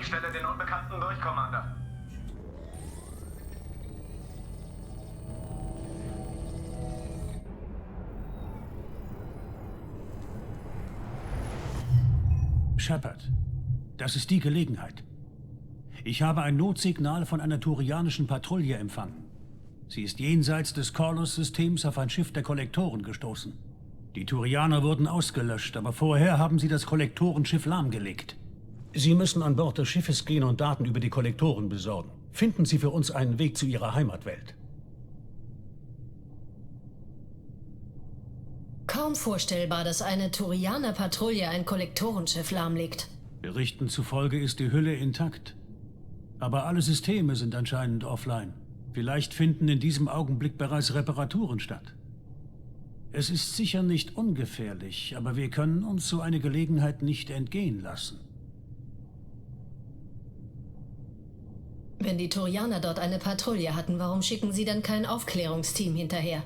stelle den Unbekannten durch, Commander. Shepard, das ist die Gelegenheit. Ich habe ein Notsignal von einer turianischen Patrouille empfangen. Sie ist jenseits des Corlus-Systems auf ein Schiff der Kollektoren gestoßen. Die Turianer wurden ausgelöscht, aber vorher haben sie das Kollektorenschiff lahmgelegt. Sie müssen an Bord des Schiffes gehen und Daten über die Kollektoren besorgen. Finden Sie für uns einen Weg zu Ihrer Heimatwelt. Kaum vorstellbar, dass eine Turianer-Patrouille ein Kollektorenschiff lahmlegt. Berichten zufolge ist die Hülle intakt. Aber alle Systeme sind anscheinend offline. Vielleicht finden in diesem Augenblick bereits Reparaturen statt. Es ist sicher nicht ungefährlich, aber wir können uns so eine Gelegenheit nicht entgehen lassen. Wenn die Turianer dort eine Patrouille hatten, warum schicken sie dann kein Aufklärungsteam hinterher?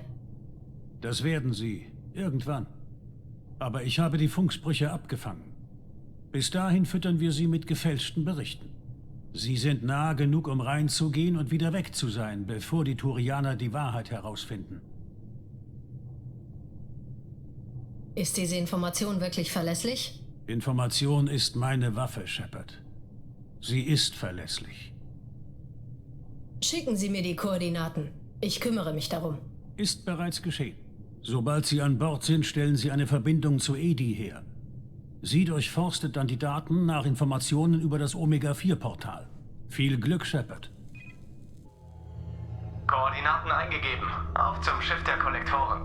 Das werden sie. Irgendwann. Aber ich habe die Funksprüche abgefangen. Bis dahin füttern wir sie mit gefälschten Berichten. Sie sind nah genug, um reinzugehen und wieder weg zu sein, bevor die Turianer die Wahrheit herausfinden. Ist diese Information wirklich verlässlich? Information ist meine Waffe, Shepard. Sie ist verlässlich. Schicken Sie mir die Koordinaten. Ich kümmere mich darum. Ist bereits geschehen. Sobald Sie an Bord sind, stellen Sie eine Verbindung zu EDI her. Sie durchforstet dann die Daten nach Informationen über das Omega-4-Portal. Viel Glück, Shepard. Koordinaten eingegeben. Auf zum Schiff der Kollektoren.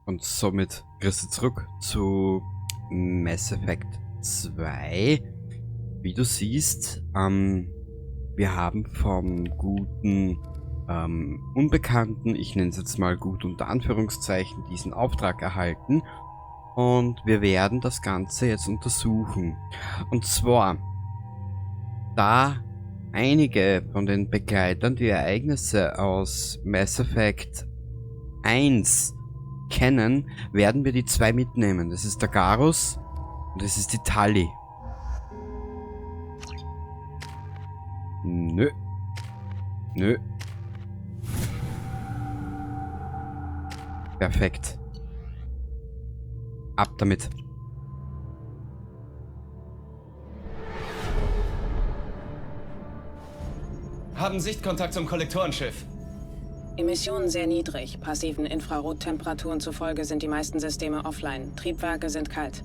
Und somit kriegst du zurück zu Mass Effect 2. Wie du siehst, wir haben vom guten Unbekannten, ich nenne es jetzt mal gut unter Anführungszeichen, diesen Auftrag erhalten. Und wir werden das Ganze jetzt untersuchen. Und zwar, da einige von den Begleitern die Ereignisse aus Mass Effect 1 kennen, werden wir die zwei mitnehmen. Das ist der Garrus und das ist die Tali. Nö. Nö. Perfekt. Ab damit. Haben Sichtkontakt zum Kollektorenschiff. Emissionen sehr niedrig. Passiven Infrarottemperaturen zufolge sind die meisten Systeme offline. Triebwerke sind kalt.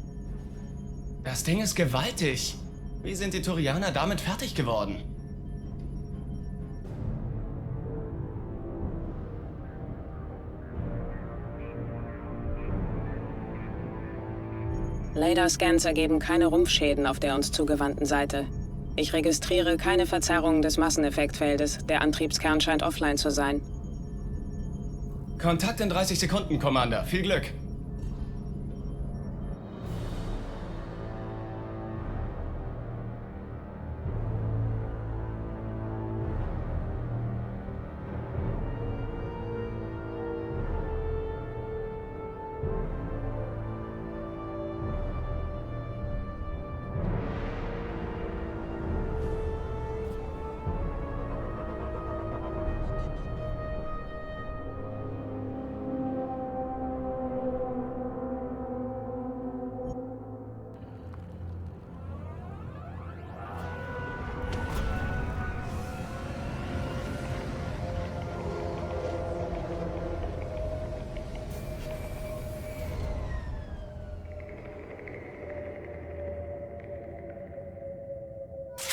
Das Ding ist gewaltig. Wie sind die Turianer damit fertig geworden? Ladarscans ergeben keine Rumpfschäden auf der uns zugewandten Seite. Ich registriere keine Verzerrungen des Masseneffektfeldes. Der Antriebskern scheint offline zu sein. Kontakt in 30 Sekunden, Commander. Viel Glück.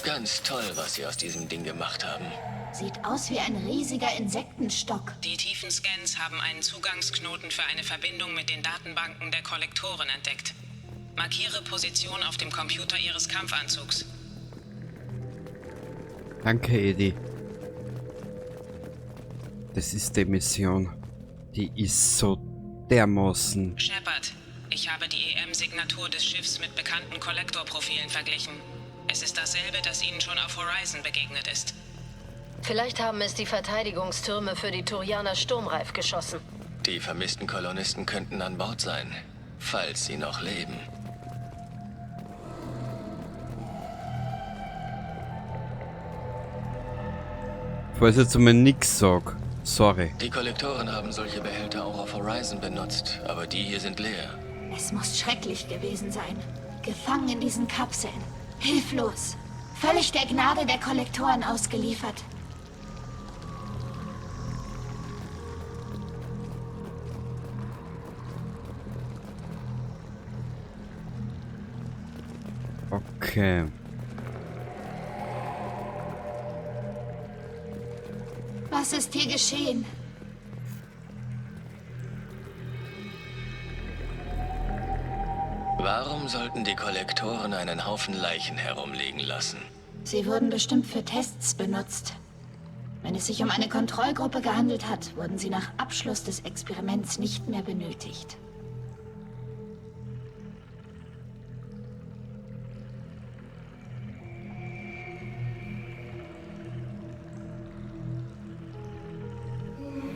Ganz toll, was Sie aus diesem Ding gemacht haben. Sieht aus wie ein riesiger Insektenstock. Die Tiefenscans haben einen Zugangsknoten für eine Verbindung mit den Datenbanken der Kollektoren entdeckt. Markiere Position auf dem Computer Ihres Kampfanzugs. Danke, Edi. Das ist die Mission. Die ist so dermaßen. Shepard, ich habe die EM-Signatur des Schiffs mit bekannten Kollektorprofilen verglichen. Es ist dasselbe, das Ihnen schon auf Horizon begegnet ist. Vielleicht haben es die Verteidigungstürme für die Turianer sturmreif geschossen. Die vermissten Kolonisten könnten an Bord sein. Falls sie noch leben. Falls ich jetzt mal nix sag. Sorry. Die Kollektoren haben solche Behälter auch auf Horizon benutzt, aber die hier sind leer. Es muss schrecklich gewesen sein. Gefangen in diesen Kapseln. Hilflos. Völlig der Gnade der Kollektoren ausgeliefert. Okay. Was ist hier geschehen? Warum sollten die Kollektoren einen Haufen Leichen herumliegen lassen? Sie wurden bestimmt für Tests benutzt. Wenn es sich um eine Kontrollgruppe gehandelt hat, wurden sie nach Abschluss des Experiments nicht mehr benötigt.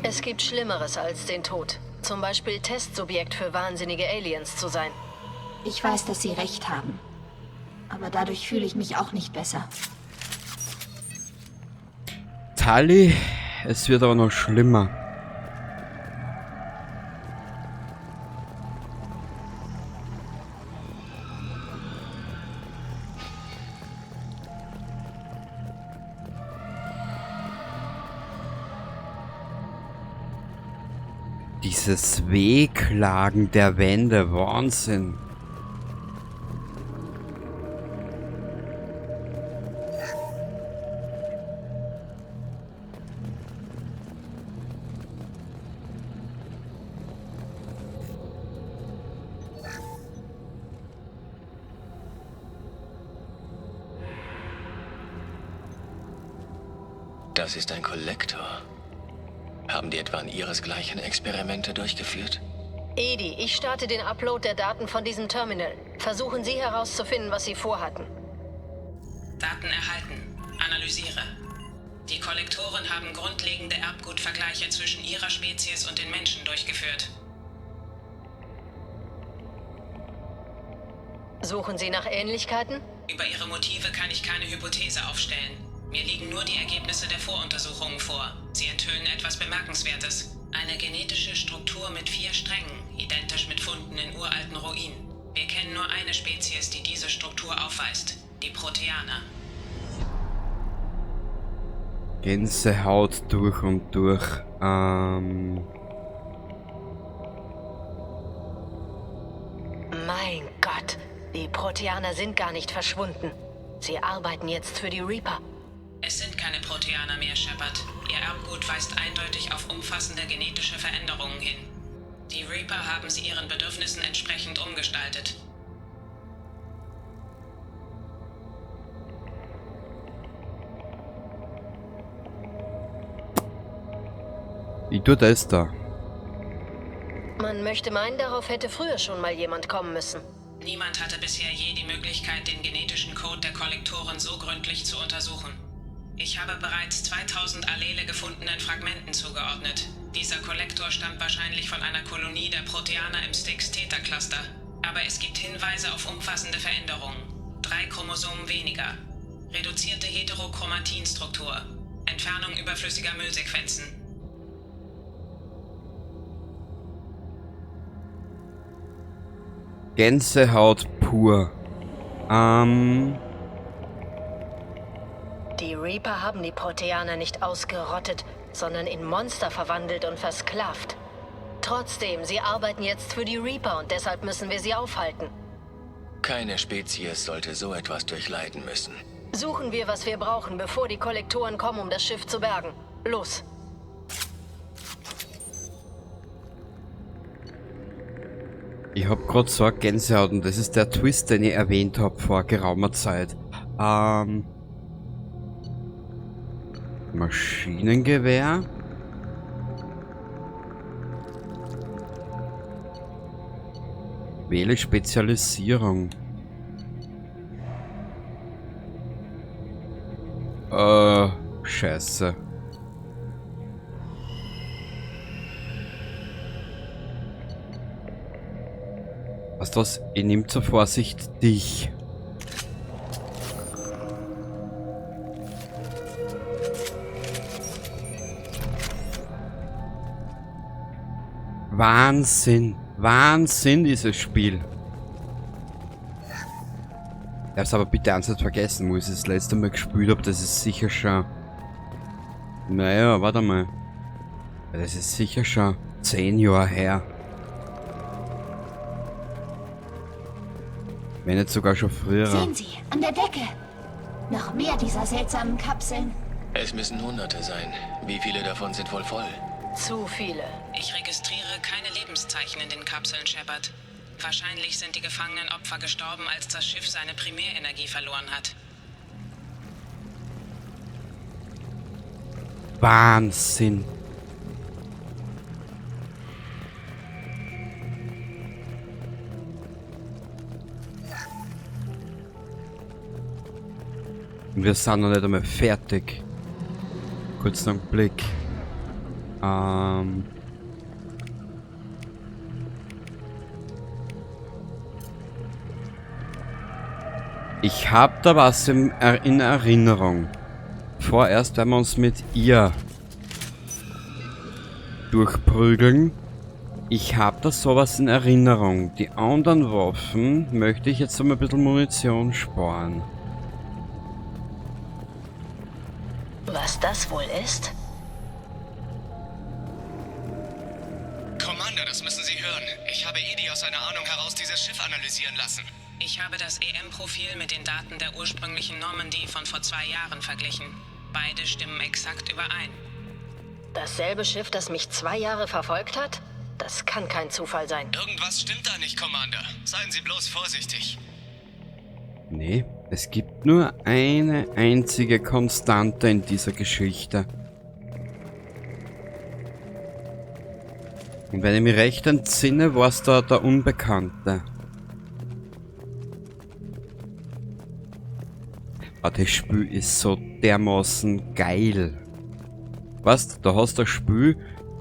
Es gibt Schlimmeres als den Tod. Zum Beispiel Testsubjekt für wahnsinnige Aliens zu sein. Ich weiß, dass Sie recht haben. Aber dadurch fühle ich mich auch nicht besser. Tali, es wird aber noch schlimmer. Dieses Wehklagen der Wände, Wahnsinn. Das ist ein Kollektor. Haben die etwa an ihresgleichen Experimente durchgeführt? Edi, ich starte den Upload der Daten von diesem Terminal. Versuchen Sie herauszufinden, was Sie vorhatten. Daten erhalten. Analysiere. Die Kollektoren haben grundlegende Erbgutvergleiche zwischen ihrer Spezies und den Menschen durchgeführt. Suchen Sie nach Ähnlichkeiten? Über ihre Motive kann ich keine Hypothese aufstellen. Mir liegen nur die Ergebnisse der Voruntersuchungen vor. Sie enthüllen etwas Bemerkenswertes. Eine genetische Struktur mit 4 Strängen, identisch mit Funden in uralten Ruinen. Wir kennen nur eine Spezies, die diese Struktur aufweist. Die Proteaner. Gänsehaut durch und durch. Mein Gott, die Proteaner sind gar nicht verschwunden. Sie arbeiten jetzt für die Reaper. Es sind keine Proteaner mehr, Shepard. Ihr Erbgut weist eindeutig auf umfassende genetische Veränderungen hin. Die Reaper haben sie ihren Bedürfnissen entsprechend umgestaltet. Wie tut das da? Man möchte meinen, darauf hätte früher schon mal jemand kommen müssen. Niemand hatte bisher je die Möglichkeit, den genetischen Code der Kollektoren so gründlich zu untersuchen. Ich habe bereits 2000 Allele gefundenen Fragmenten zugeordnet. Dieser Kollektor stammt wahrscheinlich von einer Kolonie der Proteaner im Styx-Theta-Cluster. Aber es gibt Hinweise auf umfassende Veränderungen. 3 Chromosomen weniger. Reduzierte Heterochromatinstruktur. Entfernung überflüssiger Müllsequenzen. Gänsehaut pur. Die Reaper haben die Proteaner nicht ausgerottet, sondern in Monster verwandelt und versklavt. Trotzdem, sie arbeiten jetzt für die Reaper und deshalb müssen wir sie aufhalten. Keine Spezies sollte so etwas durchleiden müssen. Suchen wir, was wir brauchen, bevor die Kollektoren kommen, um das Schiff zu bergen. Los! Ich hab grad so eine Gänsehaut und das ist der Twist, den ich erwähnt habe vor geraumer Zeit. Maschinengewehr. Wähle Spezialisierung. Scheiße. Weißt du was? Ich nehme zur Vorsicht dich. Wahnsinn. Wahnsinn, dieses Spiel. Ich hab's aber bitte eins nicht vergessen, wo ich das letzte Mal gespielt habe. Das ist sicher schon... Naja, warte mal. Das ist sicher schon 10 Jahre her. Wenn nicht sogar schon früher. Sehen Sie, an der Decke. Noch mehr dieser seltsamen Kapseln. Es müssen Hunderte sein. Wie viele davon sind wohl voll? Zu viele. Ich registriere keine Lebenszeichen in den Kapseln, Shepard. Wahrscheinlich sind die gefangenen Opfer gestorben, als das Schiff seine Primärenergie verloren hat. Wahnsinn. Wir sind noch nicht einmal fertig. Kurz noch einen Blick. Ich hab da was in Erinnerung. Vorerst werden wir uns mit ihr durchprügeln. Ich hab da sowas in Erinnerung. Die anderen Waffen möchte ich jetzt um ein bisschen Munition sparen. Was das wohl ist? Commander, das müssen Sie hören. Ich habe Edie aus seiner Ahnung heraus dieses Schiff analysieren lassen. Ich habe das EM-Profil mit den Daten der ursprünglichen Normandy von vor 2 Jahren verglichen. Beide stimmen exakt überein. Dasselbe Schiff, das mich 2 Jahre verfolgt hat? Das kann kein Zufall sein. Irgendwas stimmt da nicht, Commander. Seien Sie bloß vorsichtig. Nee, es gibt nur eine einzige Konstante in dieser Geschichte. Und wenn ich mich recht entsinne, war es da der Unbekannte. Aber das Spiel ist so dermaßen geil. Weißt, da hast du ein Spiel,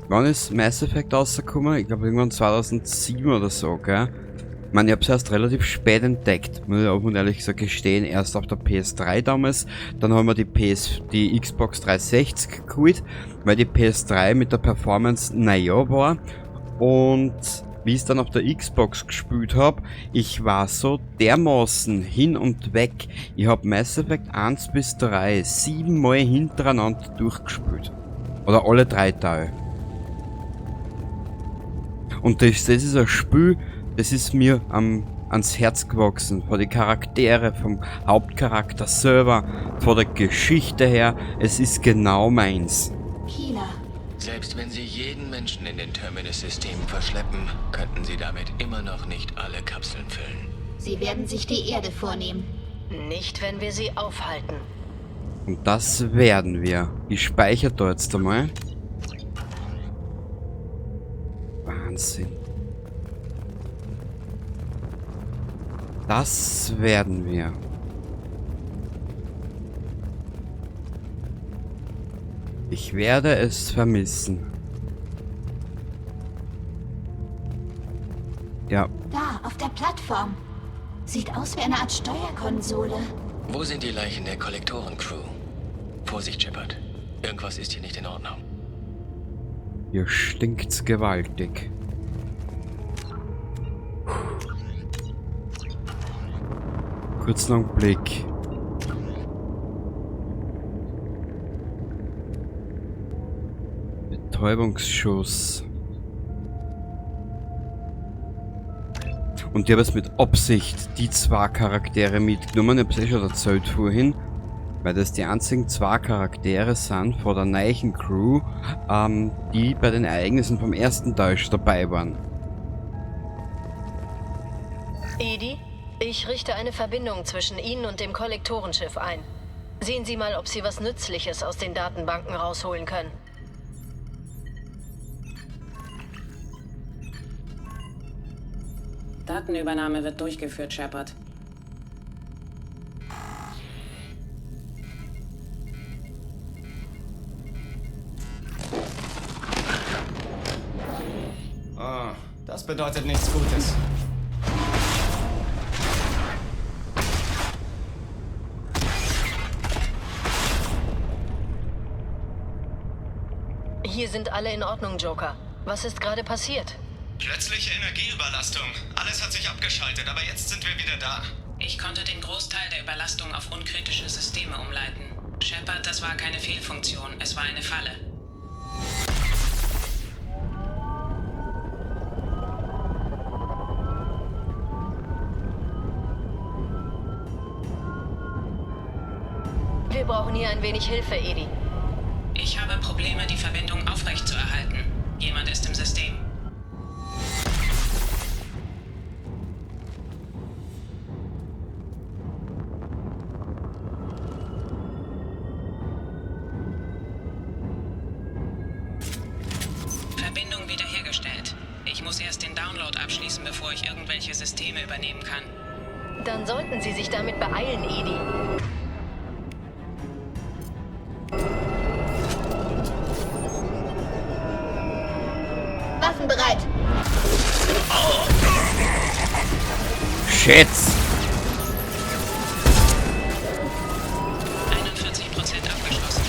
wann ist Mass Effect rausgekommen? Ich glaube irgendwann 2007 oder so, gell? Ich meine, ich habe es erst relativ spät entdeckt, muss ich auch ehrlich gesagt gestehen, erst auf der PS3 damals, dann haben wir die Xbox 360 geholt, weil die PS3 mit der Performance naja war, und wie ich es dann auf der Xbox gespielt habe, ich war so dermaßen hin und weg. Ich habe Mass Effect 1 bis 3 7 Mal hintereinander durchgespielt. Oder alle 3 Teile. Und das ist ein Spiel, das ist mir ans Herz gewachsen. Von den Charaktere, vom Hauptcharakter selber, von der Geschichte her. Es ist genau meins. Kila. Selbst wenn Sie jeden Menschen in den Terminus-Systemen verschleppen, könnten Sie damit immer noch nicht alle Kapseln füllen. Sie werden sich die Erde vornehmen. Nicht, wenn wir sie aufhalten. Und das werden wir. Ich speichere da jetzt einmal. Wahnsinn. Das werden wir. Ich werde es vermissen. Ja. Da, auf der Plattform. Sieht aus wie eine Art Steuerkonsole. Wo sind die Leichen der Kollektoren-Crew? Vorsicht, Shepard. Irgendwas ist hier nicht in Ordnung. Hier stinkt's gewaltig. Kurz noch einen Blick. Betäubungsschuss. Und ich habe es mit Absicht die 2 Charaktere mitgenommen. Ich habe es schon erzählt vorhin. Weil das die einzigen 2 Charaktere sind von der neuen Crew, die bei den Ereignissen vom ersten Teil dabei waren. Edie, ich richte eine Verbindung zwischen Ihnen und dem Kollektorenschiff ein. Sehen Sie mal, ob Sie was Nützliches aus den Datenbanken rausholen können. Datenübernahme wird durchgeführt, Shepard. Oh, das bedeutet nichts Gutes. Hier sind alle in Ordnung, Joker. Was ist gerade passiert? Plötzliche Energieüberlastung. Alles hat sich abgeschaltet, aber jetzt sind wir wieder da. Ich konnte den Großteil der Überlastung auf unkritische Systeme umleiten. Shepard, das war keine Fehlfunktion, es war eine Falle. Wir brauchen hier ein wenig Hilfe, Edie. Ich habe Probleme, die Verbindung aufrechtzuerhalten. Jemand ist im System. Verbindung wiederhergestellt. Ich muss erst den Download abschließen, bevor ich irgendwelche Systeme übernehmen kann. Dann sollten Sie sich damit beeilen, Edie. Waffen bereit. Shit! 41% abgeschlossen.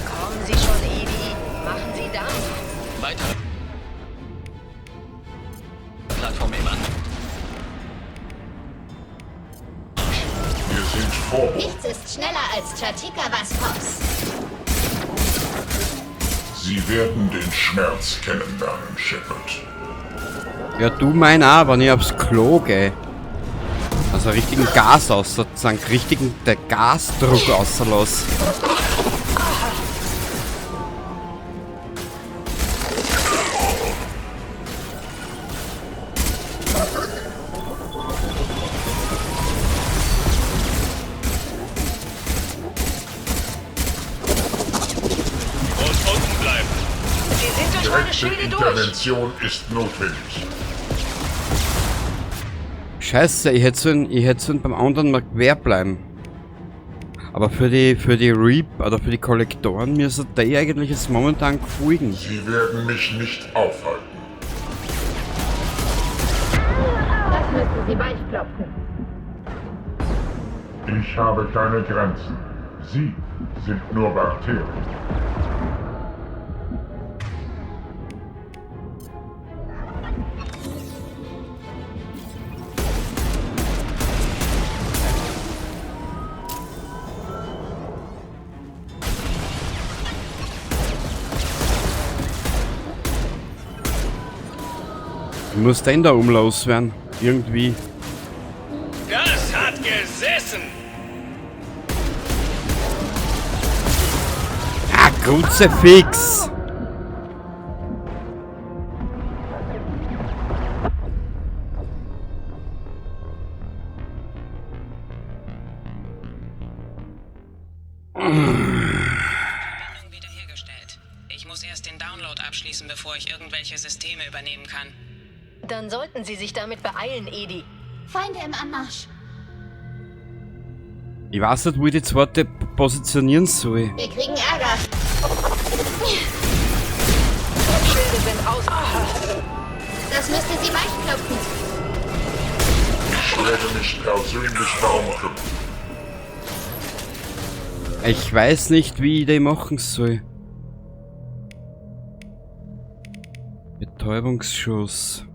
Kommen Sie schon, Edie. Machen Sie Dampf. Weiter. Plattform im An. Wir sind vor. Nichts ist schneller als Chatika Vascops. Sie werden den Schmerz kennenlernen, Shepard. Ja, du mein auch, wenn ich aufs Klo gehe. Also richtigen Gas aus, sozusagen richtigen der Gasdruck auslass. Sie sind durch meine Direkte Schilde durch. Intervention ist notwendig. Scheiße, ich hätte so beim anderen mal quer bleiben. Aber für die Reap oder für die Kollektoren müssen die eigentlich jetzt momentan folgen. Sie werden mich nicht aufhalten. Das müsste sie weichklopfen. Ich habe keine Grenzen. Sie sind nur Bakterien. Ich muss den da loswerden. Irgendwie. Das hat gesessen! Ah, Kruzifix! Verbindung wiederhergestellt. Ich muss erst den Download abschließen, bevor ich irgendwelche Systeme übernehmen kann. Dann sollten Sie sich damit beeilen, Edie. Feinde im Anmarsch. Ich weiß nicht, wo ich die zweite positionieren soll. Wir kriegen Ärger. Schilde sind aus. Das müsste sie weichklopfen. Ich werde mich persönlich darum kümmern. Ich weiß nicht, wie ich die machen soll. Betäubungsschuss.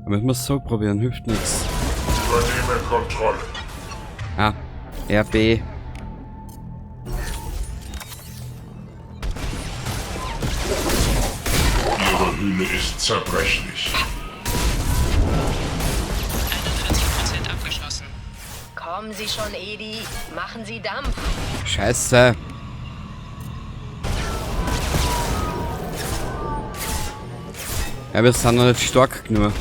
Müssen wir es so probieren, hilft nichts. Übernehme Kontrolle. Ah, RB. Ihre Hülle ist zerbrechlich. 41% abgeschlossen. Kommen Sie schon, Edie. Machen Sie Dampf. Scheiße. Ja, wir sind noch nicht stark genug.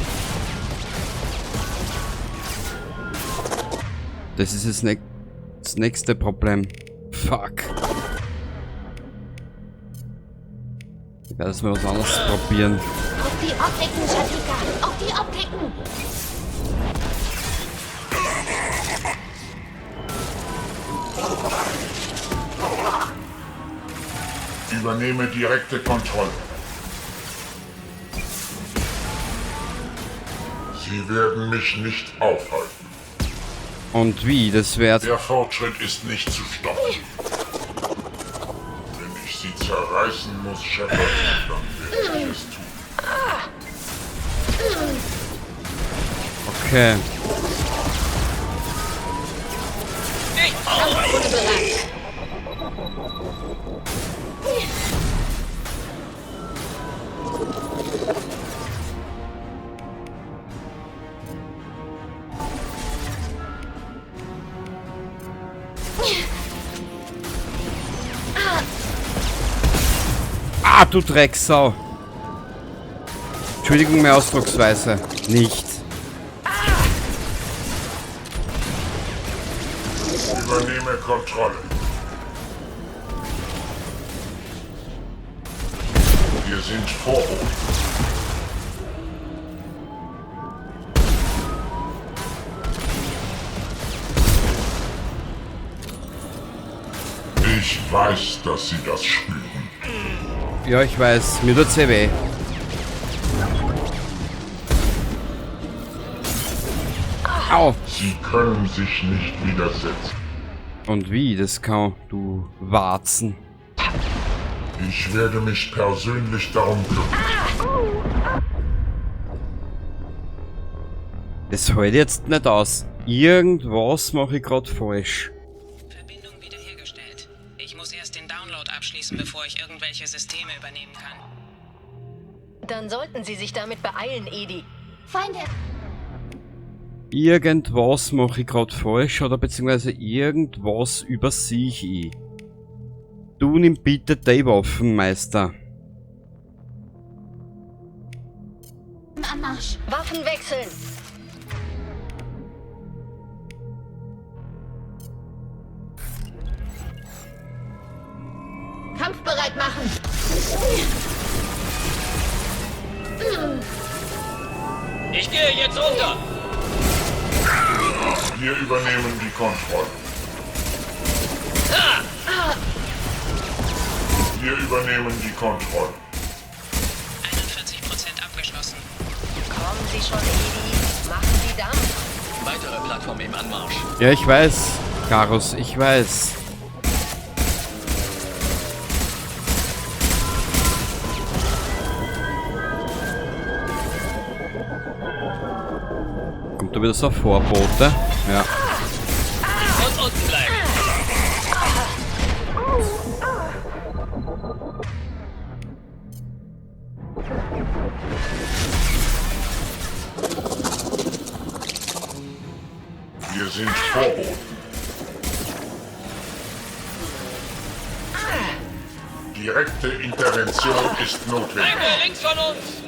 Das ist das nächste Problem. Fuck. Ich werde jetzt mal was anderes probieren. Auf die Optiken, Chatika. Auf die Optiken. Übernehme direkte Kontrolle. Sie werden mich nicht aufhalten. Und wie? Das wäre... Der Fortschritt ist nicht zu stoppen. zerreißen muss, Shepard, dann werde ich es tun. Okay. Wurde bereit. Ah, du Drecksau. Entschuldigung, meine Ausdrucksweise. Nicht. Übernehme Kontrolle. Wir sind Vorboten. Ich weiß, dass Sie das spüren. Ja, ich weiß. Mir tut's eh weh. Au. Sie können sich nicht widersetzen. Und wie? Das kann du Warzen. Ich werde mich persönlich darum kümmern. Das hält jetzt nicht aus. Irgendwas mache ich gerade falsch. Verbindung wiederhergestellt. Ich muss erst den Download abschließen, bevor ich irgendwelche Systeme übernehmen kann. Dann sollten Sie sich damit beeilen, Edi. Feinde. Irgendwas mache ich gerade falsch oder beziehungsweise irgendwas übersehe ich. Du nimm bitte die Waffen, Meister. Im Anmarsch. Waffen wechseln. Kampfbereit machen. Ich gehe jetzt runter. Wir übernehmen die Kontrolle. Wir übernehmen die Kontrolle. 41% abgeschlossen. Kommen Sie schon, Edi. Machen Sie Dampf. Weitere Plattform im Anmarsch. Ja, ich weiß, Garus, ich weiß. Kommt da wieder so ein Vorbote? Ja. Und unten bleiben. Wir sind Vorboten. Direkte Intervention ist notwendig. Feinde links von uns.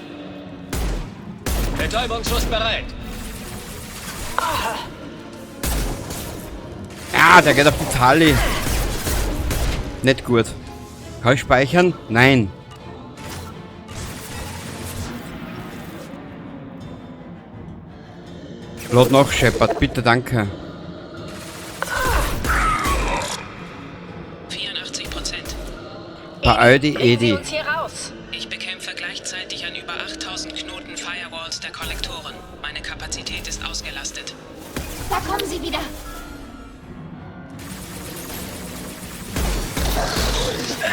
Betäubungsschuss bereit. Ah, der geht auf die Tali. Nicht gut. Kann ich speichern? Nein. Lad noch, Shepard, bitte, danke. 84%. Bei Aldi, Bringen Sie Edi. uns hier raus. Ich bekämpfe gleichzeitig an über 8000 Knoten Firewalls der Kollektoren. Meine Kapazität ist ausgelastet. Da kommen sie wieder.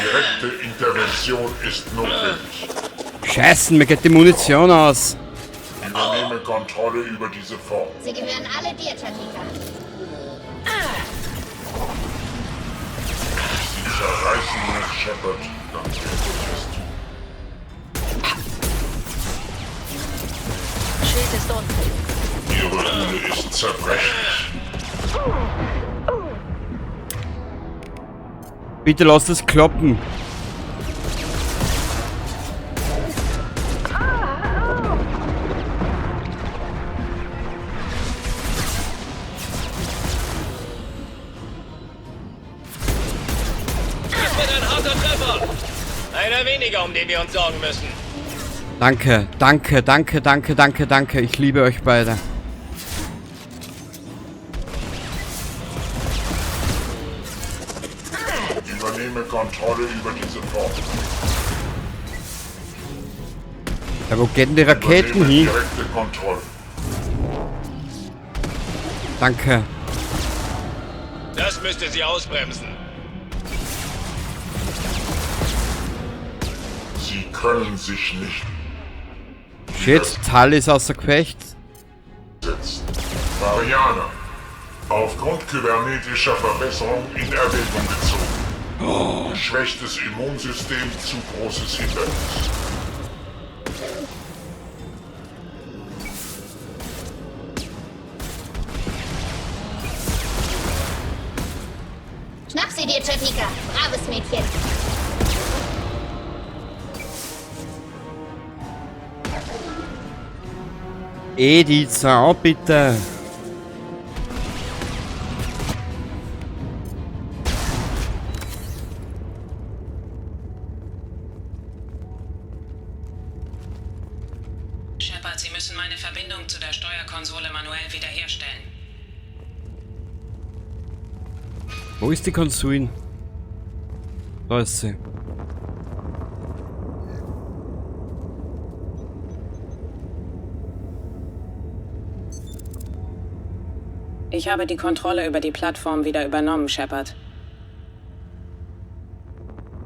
Direkte Intervention ist notwendig. Scheiße, mir geht die Munition aus. Übernehme Kontrolle über diese Form. Sie gehören alle dir, Tatika. Sie zerreißen mich, Shepard, dann werde ich es tun. Schild ist unten. Ihre Hülle ist zerbrechlich. Bitte lass das kloppen. Das wird ein harter Treffer. Einer weniger, um den wir uns sorgen müssen. Danke, danke, danke, danke, danke, danke. Ich liebe euch beide. Übernehme Kontrolle über diese Form. Ja, wo gehen die Raketen Übernehme hin? direkte Kontrolle. Danke. Das müsste sie ausbremsen. können sich nicht Shit, Tal ist außer Gefecht. setzen. Mariana, aufgrund kybernetischer Verbesserung in Erwägung gezogen. Geschwächtes Immunsystem, zu großes Hindernis. Schnapp sie dir, Chatika. Braves Mädchen. Die Sau, bitte. Shepard, Sie müssen meine Verbindung zu der Steuerkonsole manuell wiederherstellen. Wo ist die Konsole? Da ist sie. Ich habe die Kontrolle über die Plattform wieder übernommen, Shepard.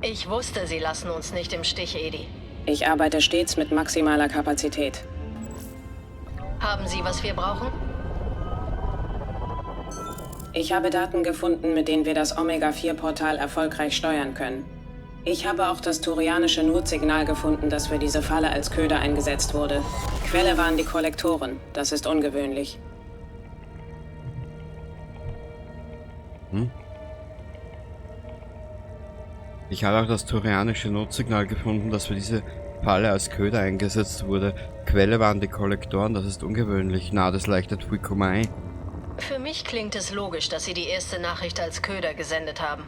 Ich wusste, Sie lassen uns nicht im Stich, Edi. Ich arbeite stets mit maximaler Kapazität. Haben Sie, was wir brauchen? Ich habe Daten gefunden, mit denen wir das Omega-4-Portal erfolgreich steuern können. Ich habe auch das turianische Notsignal gefunden, das für diese Falle als Köder eingesetzt wurde. Quelle waren die Kollektoren. Das ist ungewöhnlich. Ich habe auch das turianische Notsignal gefunden, das für diese Falle als Köder eingesetzt wurde. Quelle waren die Kollektoren, das ist ungewöhnlich. Na, das leuchtet vollkommen ein. Für mich klingt es logisch, dass Sie die erste Nachricht als Köder gesendet haben.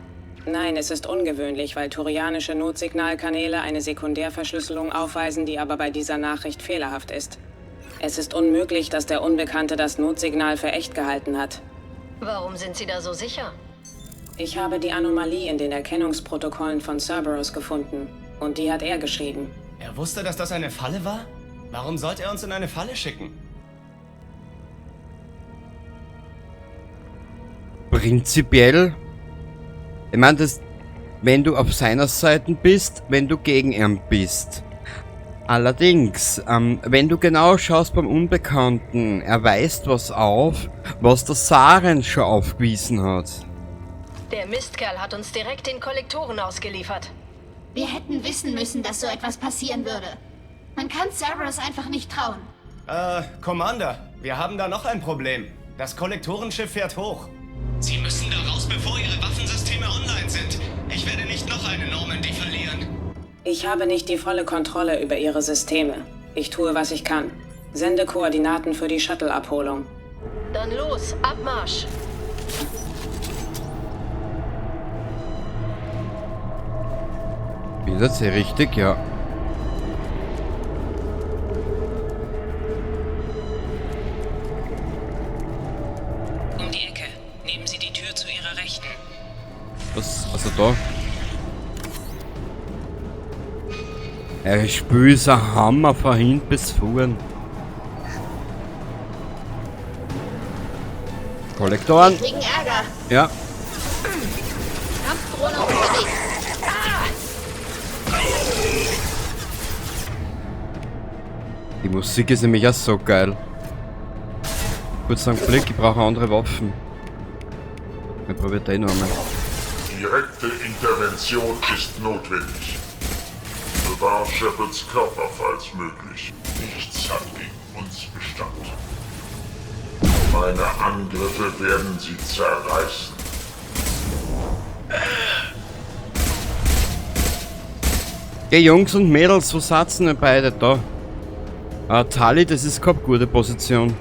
Nein, es ist ungewöhnlich, weil turianische Notsignalkanäle eine Sekundärverschlüsselung aufweisen, die aber bei dieser Nachricht fehlerhaft ist. Es ist unmöglich, dass der Unbekannte das Notsignal für echt gehalten hat. Warum sind Sie da so sicher? Ich habe die Anomalie in den Erkennungsprotokollen von Cerberus gefunden. Und die hat er geschrieben. Er wusste, dass das eine Falle war? Warum sollte er uns in eine Falle schicken? Prinzipiell, ich meine, das, wenn du auf seiner Seite bist, wenn du gegen ihn bist. Allerdings, wenn du genau schaust beim Unbekannten, er weist was auf, was der Saren schon aufgewiesen hat. Der Mistkerl hat uns direkt den Kollektoren ausgeliefert. Wir hätten wissen müssen, dass so etwas passieren würde. Man kann Cerberus einfach nicht trauen. Commander, wir haben da noch ein Problem. Das Kollektorenschiff fährt hoch. Sie müssen da raus, bevor Ihre Waffensysteme online sind. Ich werde nicht noch eine Normandy verlieren. Ich habe nicht die volle Kontrolle über Ihre Systeme. Ich tue, was ich kann. Sende Koordinaten für die Shuttle-Abholung. Dann los, Abmarsch! Bin das hier richtig? Ja. Um die Ecke. Nehmen Sie die Tür zu Ihrer Rechten. Was? Also da? Er spült ein Hammer von hinten bis vorn. Kollektoren. Wir kriegen Ärger. Ja. Kampfdrohne unterwegs. Die Musik ist nämlich auch so geil. Kurz einen Blick, ich brauche andere Waffen. Ich probiere den nochmal. Direkte Intervention ist notwendig. Bewahre Shepards Körper, falls möglich. Nichts hat gegen uns Bestand. Meine Angriffe werden sie zerreißen. Hey Jungs und Mädels, wo sitzen denn beide da? Tali, das ist keine gute Position.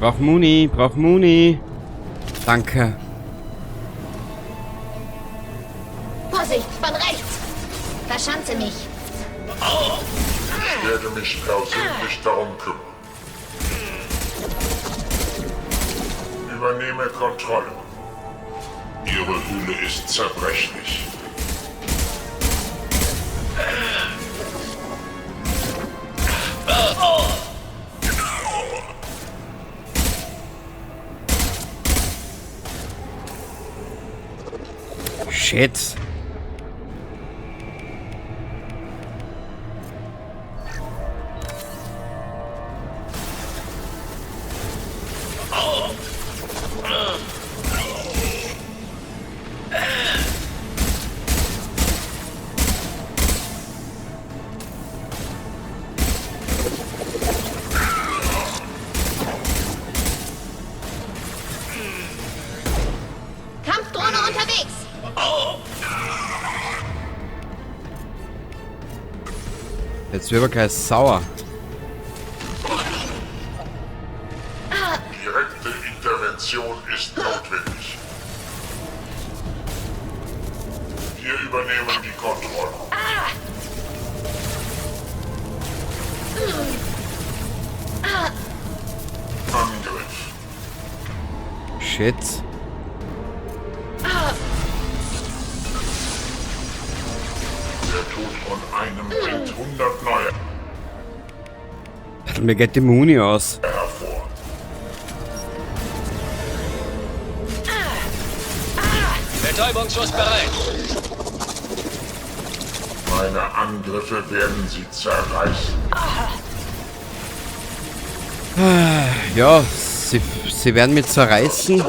Brauch Muni. Danke. Vorsicht, von rechts. Verschanze mich. Ich werde mich persönlich darum kümmern. Übernehme Kontrolle. Ihre Hülle ist zerbrechlich. Shit. Kampfdrohne unterwegs. Jetzt wird er gleich sauer. Direkte Intervention ist notwendig. Wir übernehmen die Kontrolle. Angriff. Shit. Der Tod von einem bringt 100 neue Mir geht die Muni aus. hervor. Betäubungsschuss bereit. Meine Angriffe werden sie zerreißen. Ja, sie werden mich zerreißen.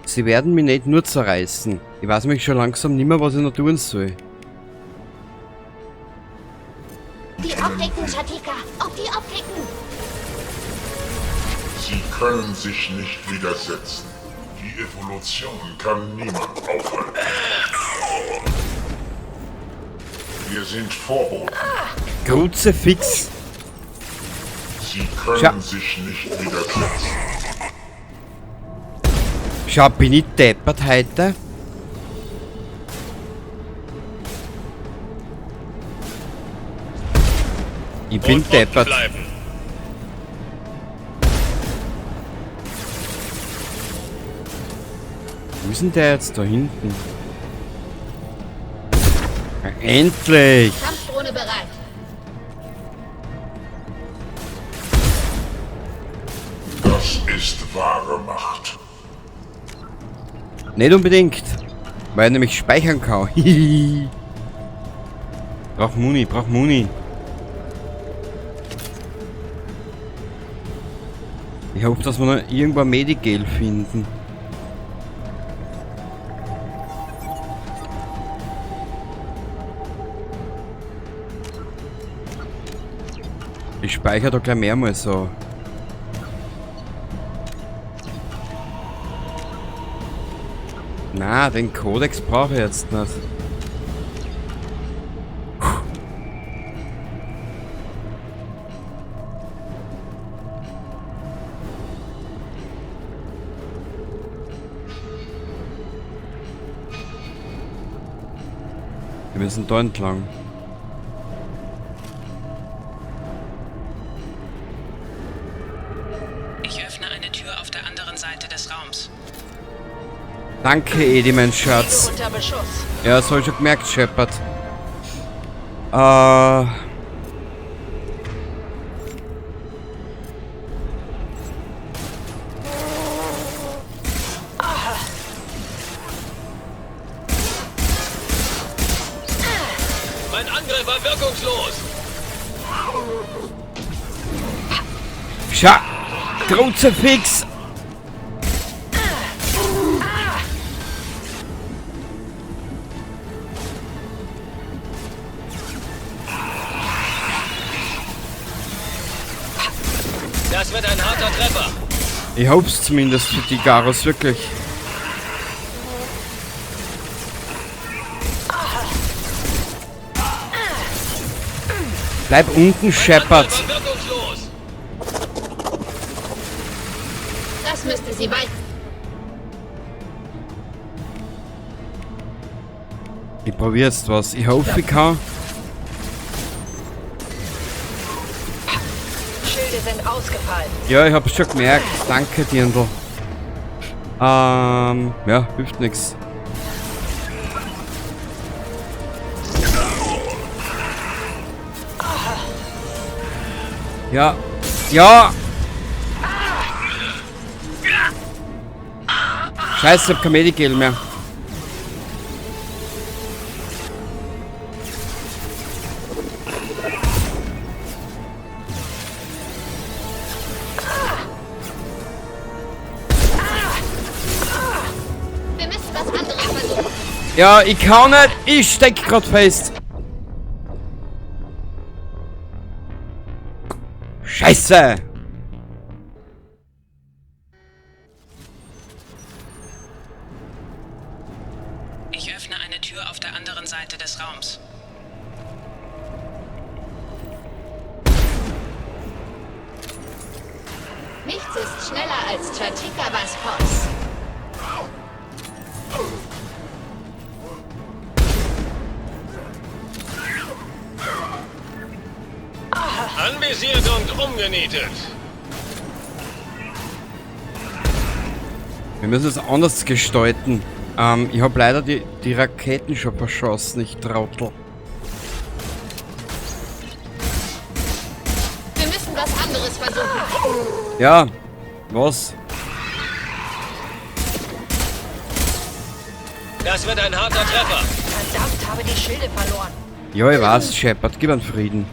Sie werden mich nicht nur zerreißen. Ich weiß mich schon langsam nicht mehr, was ich noch tun soll. Die Optiken, Shatika. Auf die Optiken. Sie können sich nicht widersetzen. Die Evolution kann niemand aufhalten. Wir sind Vorboten. Kruzifix. Sie können sich nicht widersetzen. Schau, bin ich deppert heute? Ich bin deppert. Wo ist denn der jetzt da hinten? Ja, endlich! Kampfdrohne bereit. Das ist wahre Macht. Nicht unbedingt, weil er nämlich speichern kann. Brauch Muni, brauch Muni. Ich hoffe, dass wir noch irgendwo ein Medigel finden. Ich speichere da gleich mehrmals so. Na, den Kodex brauche ich jetzt nicht. Wir müssen da entlang. Ich öffne eine Tür auf der anderen Seite des Raums. Danke, Edi, mein Schatz. Unter Beschuss. Ja, das hab ich schon gemerkt, Shepard. Mein Angriff war wirkungslos. Schau! Kruzifix! Das wird ein harter Treffer. Ich hoff's zumindest für die Garus, wirklich. Bleib unten, Shepard. War wirkungslos. Das müsste sie weit. Ich probier jetzt was. Ich hoffe, ich kann. Schilde sind ausgefallen. Ja, ich hab's schon gemerkt. Danke, Dirndl. Ja, hilft nix. Ja. Ja! Scheiße, ich hab kein Medigel mehr. Ja, ich kann nicht. Ich steck grad fest. Scheiße. Ich öffne eine Tür auf der anderen Seite des Raums. Nichts ist schneller als Stratikabas Pots. Anvisiert und umgenietet. Wir müssen es anders gestalten. Ich habe leider die Raketen schon verschossen, ich Trottel. Wir müssen was anderes versuchen. Ja, was? Das wird ein harter Treffer. Verdammt, habe die Schilde verloren. Ja, ich weiß, Shepard, gib einen Frieden.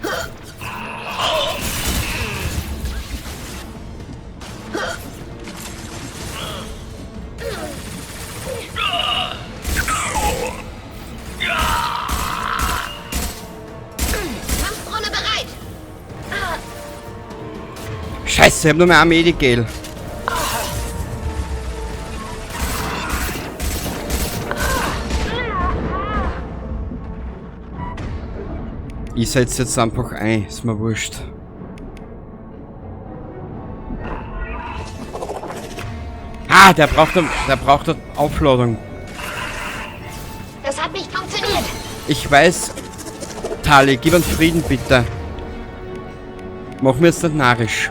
Kampfdrohne bereit. Scheiße, ich hab nur mehr ein Medikal. Ich setze jetzt einfach ein, ist mir wurscht. Ah, der braucht eine Aufladung. Das hat nicht funktioniert. Ich weiß. Tali, gib uns Frieden bitte. Mach mir jetzt nicht narrisch.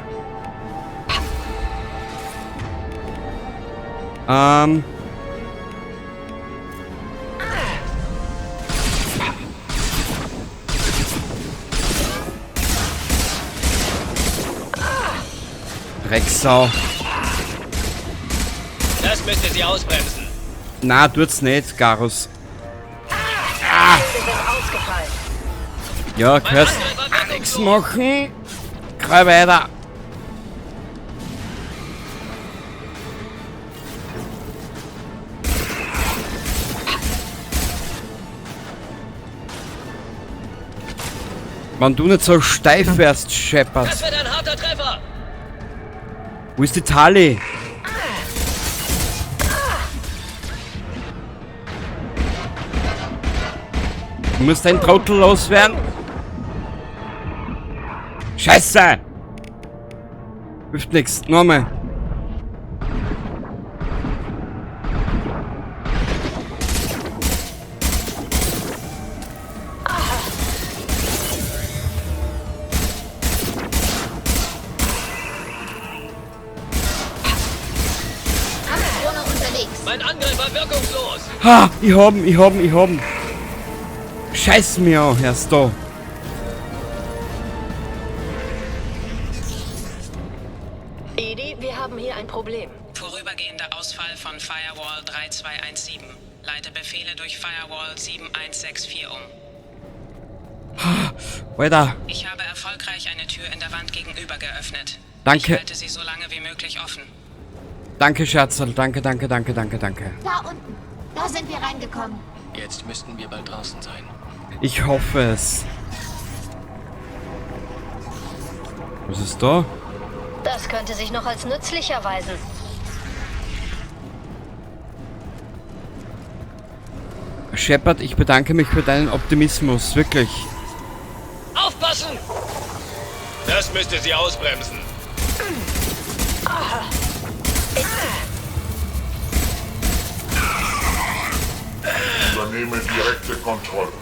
Drecksau. Das müsste sie ausbremsen. Na, tut's nicht, Garus. Sie sind ausgefallen. Ja, kannst nix machen. Grei weiter. Wenn du nicht so steif wärst, Shepard. Das wird ein harter Treffer. Wo ist die Tali? Du musst dein Trottel loswerden. Scheiße! Hilft nix. Nochmal. Kampfdrohne unterwegs. Mein Angriff war wirkungslos. Ha! Ich hab. Scheiß mir auch erst da. Edie, wir haben hier ein Problem. Vorübergehender Ausfall von Firewall 3217. Leite Befehle durch Firewall 7164 um. Alter. Ich habe erfolgreich eine Tür in der Wand gegenüber geöffnet. Danke. Ich halte sie so lange wie möglich offen. Danke, Scherzl. Danke. Da unten. Da sind wir reingekommen. Jetzt müssten wir bald draußen sein. Ich hoffe es. Was ist da? Das könnte sich noch als nützlich erweisen. Shepard, ich bedanke mich für deinen Optimismus. Wirklich. Aufpassen! Das müsste sie ausbremsen. Übernehme direkte Kontrolle.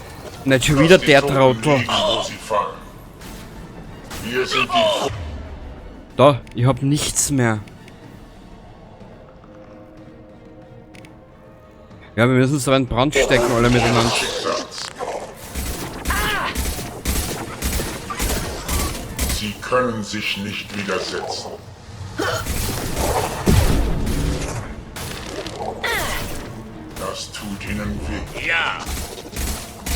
Nicht schon wieder Lass die der Toten Trottel. liegen, wo sie fallen. Wir sind die Da, ich hab nichts mehr. Ja, wir müssen uns aber in Brand stecken, alle miteinander. Schicksals. Sie können sich nicht widersetzen. Das tut ihnen weh. Ja.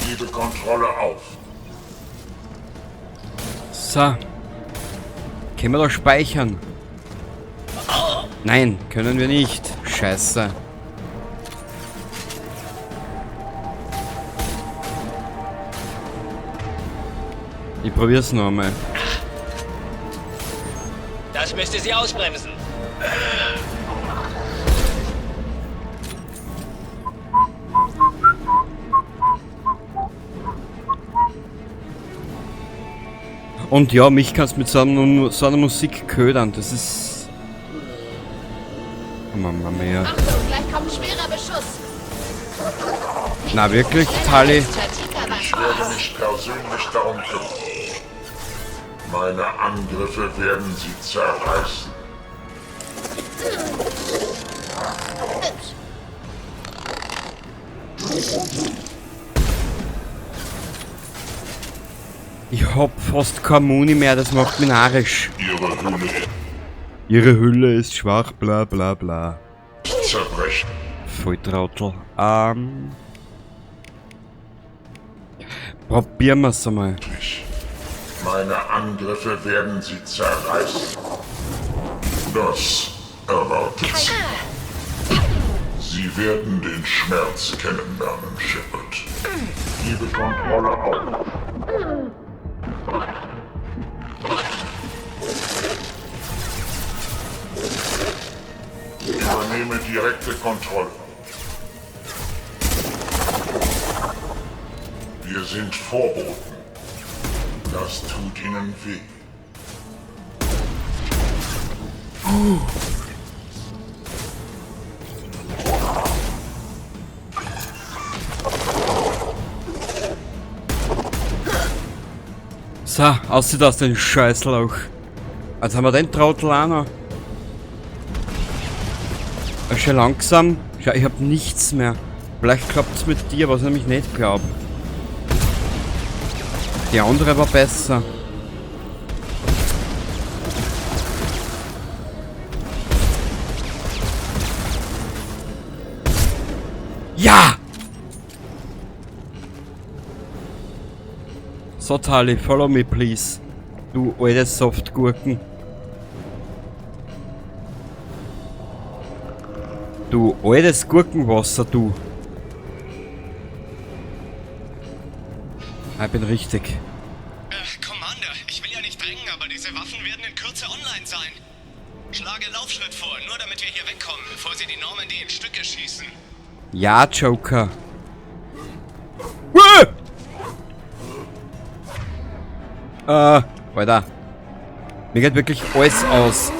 Gebe Kontrolle auf. So. Können wir doch speichern? Nein, können wir nicht. Scheiße. Ich probier's noch einmal. Das müsste sie ausbremsen. Und ja, mich kannst mit so einer Musik ködern. Das ist... Oh, Mama mia. Achtung, gleich kommt schwerer Beschuss. Na wirklich, Tali? Ich werde mich persönlich darum kümmern. Meine Angriffe werden sie zerreißen. Ich hab fast keine Muni mehr, das macht mich narrisch. Ihre Hülle Ihre Hülle ist schwach, bla bla bla. zerbrechen. Volltrottel. Probieren wir's einmal. Meine Angriffe werden sie zerreißen. Das erwartet sie. Sie werden den Schmerz kennenlernen, Shepard. Gebe Kontrolle auf. Übernehme direkte Kontrolle. Wir sind Vorboten. Das tut ihnen weh. So, aussieht aus dem Scheißlauch. Jetzt haben wir den Trottel auch noch. Schon langsam. Schau, ich hab nichts mehr. Vielleicht klappt's mit dir, was ich nämlich nicht glaube. Die andere war besser. Ja! So, Tali, follow me, please. Du alte Softgurken. Du altes Gurkenwasser, du. Ich bin richtig. Commander, ich will ja nicht drängen, aber diese Waffen werden in Kürze online sein. Schlage Laufschritt vor, nur damit wir hier wegkommen, bevor sie die Normandy in Stücke schießen. Ja, Joker. Alter. Mir geht wirklich alles aus.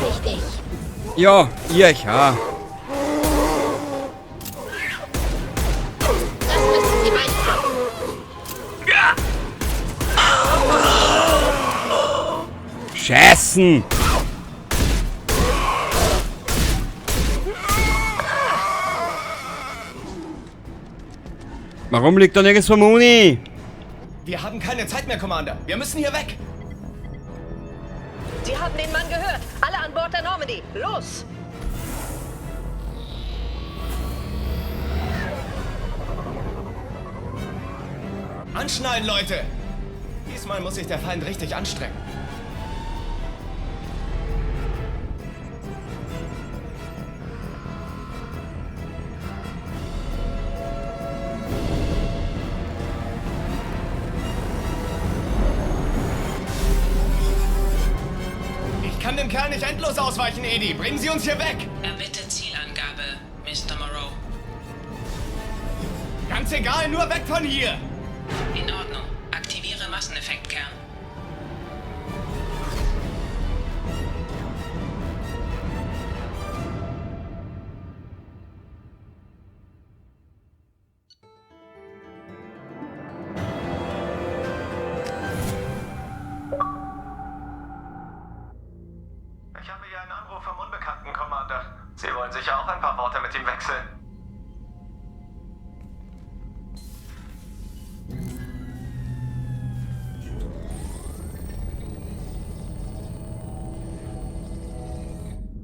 Richtig. Ja, ihr ja. Das müssen Sie weit. Scheißen! Warum liegt da nirgends Muni? Wir haben keine Zeit mehr, Commander. Wir müssen hier weg. Sie haben den Mann gehört. Alle an Bord der Normandy. Los! Anschneiden, Leute! Diesmal muss sich der Feind richtig anstrengen. Ich kann dem Kerl nicht endlos ausweichen, Edi. Bringen Sie uns hier weg! Erbitte Zielangabe, Mr. Moreau. Ganz egal, nur weg von hier! In Ordnung. Aktiviere Masseneffektkern. Ich habe hier einen Anruf vom Unbekannten, Commander. Sie wollen sicher auch ein paar Worte mit ihm wechseln.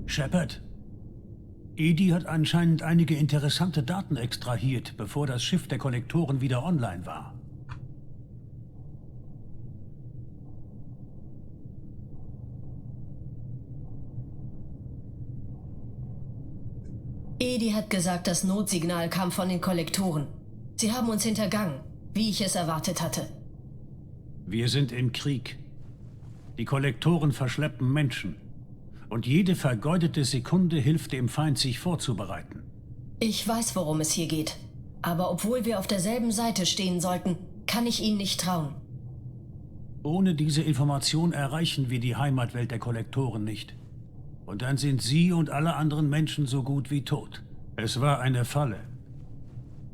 Shepard, Edi hat anscheinend einige interessante Daten extrahiert, bevor das Schiff der Kollektoren wieder online war. Edi hat gesagt, das Notsignal kam von den Kollektoren. Sie haben uns hintergangen, wie ich es erwartet hatte. Wir sind im Krieg. Die Kollektoren verschleppen Menschen. Und jede vergeudete Sekunde hilft dem Feind, sich vorzubereiten. Ich weiß, worum es hier geht. Aber obwohl wir auf derselben Seite stehen sollten, kann ich Ihnen nicht trauen. Ohne diese Information erreichen wir die Heimatwelt der Kollektoren nicht. Und dann sind Sie und alle anderen Menschen so gut wie tot. Es war eine Falle.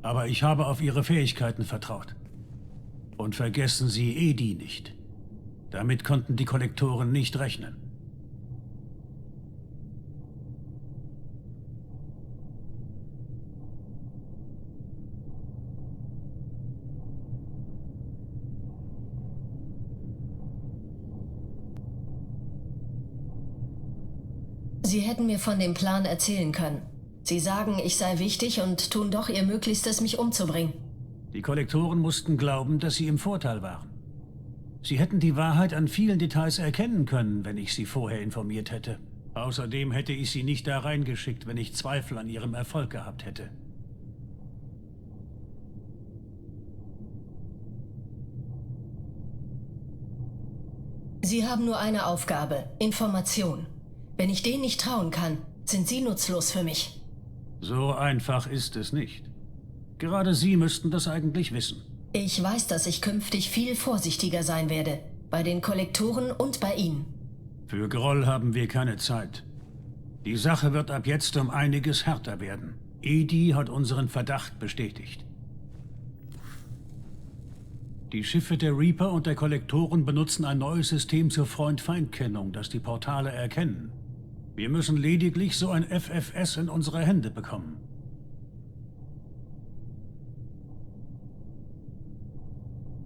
Aber ich habe auf Ihre Fähigkeiten vertraut. Und vergessen Sie Edi nicht. Damit konnten die Kollektoren nicht rechnen. Sie hätten mir von dem Plan erzählen können. Sie sagen, ich sei wichtig und tun doch ihr Möglichstes, mich umzubringen. Die Kollektoren mussten glauben, dass sie im Vorteil waren. Sie hätten die Wahrheit an vielen Details erkennen können, wenn ich sie vorher informiert hätte. Außerdem hätte ich sie nicht da reingeschickt, wenn ich Zweifel an ihrem Erfolg gehabt hätte. Sie haben nur eine Aufgabe: Information. Wenn ich denen nicht trauen kann, sind Sie nutzlos für mich. So einfach ist es nicht. Gerade Sie müssten das eigentlich wissen. Ich weiß, dass ich künftig viel vorsichtiger sein werde. Bei den Kollektoren und bei Ihnen. Für Groll haben wir keine Zeit. Die Sache wird ab jetzt um einiges härter werden. Edi hat unseren Verdacht bestätigt. Die Schiffe der Reaper und der Kollektoren benutzen ein neues System zur Freund-Feind-Kennung, das die Portale erkennen. Wir müssen lediglich so ein FFS in unsere Hände bekommen.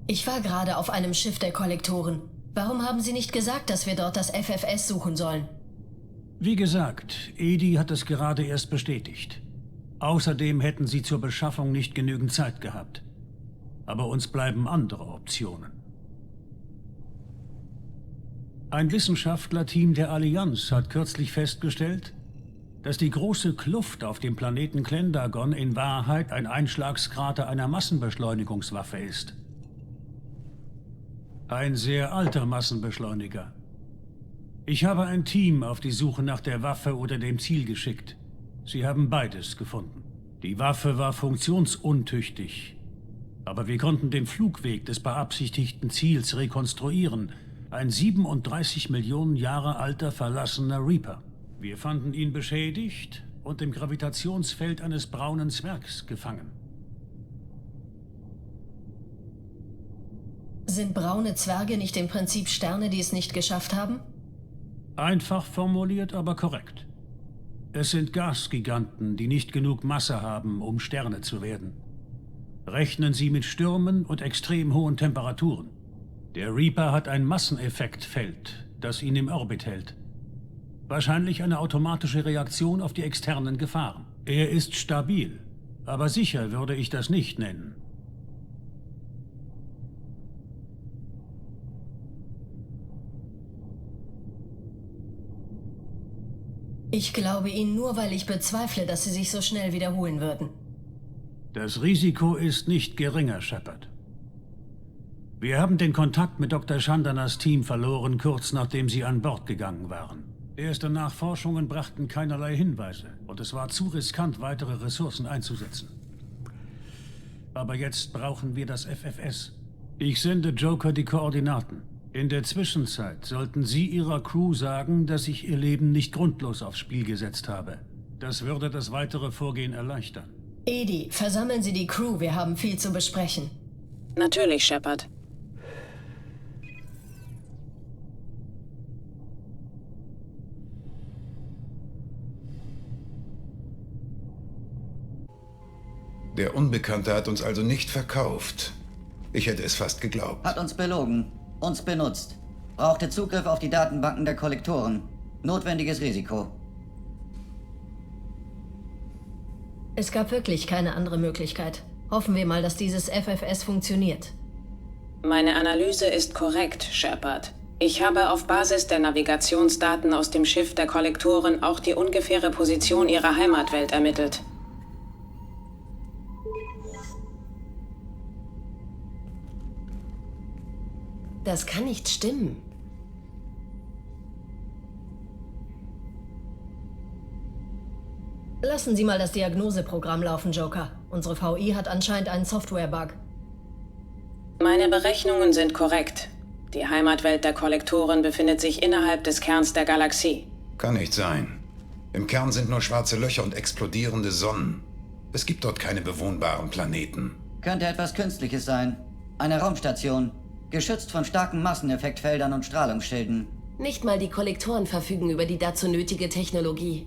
Ich war gerade auf einem Schiff der Kollektoren. Warum haben Sie nicht gesagt, dass wir dort das FFS suchen sollen? Wie gesagt, Edi hat es gerade erst bestätigt. Außerdem hätten sie zur Beschaffung nicht genügend Zeit gehabt. Aber uns bleiben andere Optionen. Ein Wissenschaftlerteam der Allianz hat kürzlich festgestellt, dass die große Kluft auf dem Planeten Klendagon in Wahrheit ein Einschlagskrater einer Massenbeschleunigungswaffe ist. Ein sehr alter Massenbeschleuniger. Ich habe ein Team auf die Suche nach der Waffe oder dem Ziel geschickt. Sie haben beides gefunden. Die Waffe war funktionsuntüchtig, aber wir konnten den Flugweg des beabsichtigten Ziels rekonstruieren. Ein 37 Millionen Jahre alter verlassener Reaper. Wir fanden ihn beschädigt und im Gravitationsfeld eines braunen Zwergs gefangen. Sind braune Zwerge nicht im Prinzip Sterne, die es nicht geschafft haben? Einfach formuliert, aber korrekt. Es sind Gasgiganten, die nicht genug Masse haben, um Sterne zu werden. Rechnen Sie mit Stürmen und extrem hohen Temperaturen. Der Reaper hat ein Masseneffektfeld, das ihn im Orbit hält. Wahrscheinlich eine automatische Reaktion auf die externen Gefahren. Er ist stabil, aber sicher würde ich das nicht nennen. Ich glaube Ihnen nur, weil ich bezweifle, dass Sie sich so schnell wiederholen würden. Das Risiko ist nicht geringer, Shepard. Wir haben den Kontakt mit Dr. Chandanas Team verloren, kurz nachdem Sie an Bord gegangen waren. Erste Nachforschungen brachten keinerlei Hinweise und es war zu riskant, weitere Ressourcen einzusetzen. Aber jetzt brauchen wir das FFS. Ich sende Joker die Koordinaten. In der Zwischenzeit sollten Sie Ihrer Crew sagen, dass ich Ihr Leben nicht grundlos aufs Spiel gesetzt habe. Das würde das weitere Vorgehen erleichtern. Edi, versammeln Sie die Crew, wir haben viel zu besprechen. Natürlich, Shepard. Der Unbekannte hat uns also nicht verkauft. Ich hätte es fast geglaubt. Hat uns belogen, uns benutzt. Brauchte Zugriff auf die Datenbanken der Kollektoren. Notwendiges Risiko. Es gab wirklich keine andere Möglichkeit. Hoffen wir mal, dass dieses FFS funktioniert. Meine Analyse ist korrekt, Shepard. Ich habe auf Basis der Navigationsdaten aus dem Schiff der Kollektoren auch die ungefähre Position ihrer Heimatwelt ermittelt. Das kann nicht stimmen. Lassen Sie mal das Diagnoseprogramm laufen, Joker. Unsere VI hat anscheinend einen Software-Bug. Meine Berechnungen sind korrekt. Die Heimatwelt der Kollektoren befindet sich innerhalb des Kerns der Galaxie. Kann nicht sein. Im Kern sind nur schwarze Löcher und explodierende Sonnen. Es gibt dort keine bewohnbaren Planeten. Könnte etwas Künstliches sein. Eine Raumstation. Geschützt von starken Masseneffektfeldern und Strahlungsschilden. Nicht mal die Kollektoren verfügen über die dazu nötige Technologie.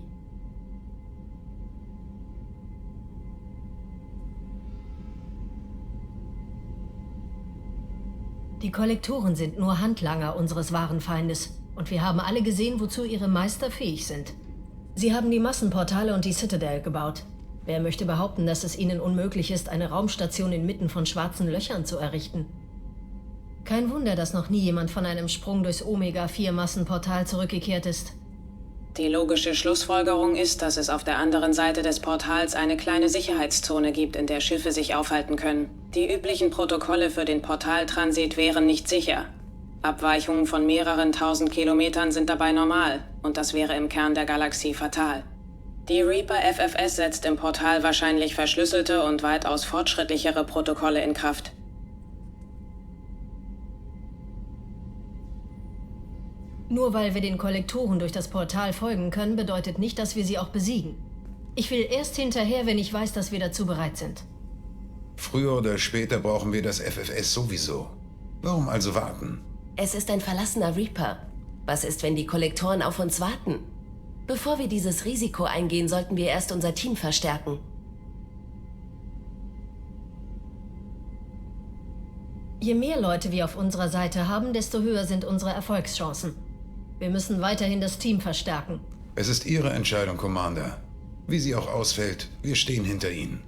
Die Kollektoren sind nur Handlanger unseres wahren Feindes. Und wir haben alle gesehen, wozu ihre Meister fähig sind. Sie haben die Massenportale und die Citadel gebaut. Wer möchte behaupten, dass es ihnen unmöglich ist, eine Raumstation inmitten von schwarzen Löchern zu errichten? Kein Wunder, dass noch nie jemand von einem Sprung durchs Omega-4-Massenportal zurückgekehrt ist. Die logische Schlussfolgerung ist, dass es auf der anderen Seite des Portals eine kleine Sicherheitszone gibt, in der Schiffe sich aufhalten können. Die üblichen Protokolle für den Portaltransit wären nicht sicher. Abweichungen von mehreren tausend Kilometern sind dabei normal, und das wäre im Kern der Galaxie fatal. Die Reaper FFS setzt im Portal wahrscheinlich verschlüsselte und weitaus fortschrittlichere Protokolle in Kraft. Nur weil wir den Kollektoren durch das Portal folgen können, bedeutet nicht, dass wir sie auch besiegen. Ich will erst hinterher, wenn ich weiß, dass wir dazu bereit sind. Früher oder später brauchen wir das FFS sowieso. Warum also warten? Es ist ein verlassener Reaper. Was ist, wenn die Kollektoren auf uns warten? Bevor wir dieses Risiko eingehen, sollten wir erst unser Team verstärken. Je mehr Leute wir auf unserer Seite haben, desto höher sind unsere Erfolgschancen. Wir müssen weiterhin das Team verstärken. Es ist Ihre Entscheidung, Commander. Wie sie auch ausfällt, wir stehen hinter Ihnen.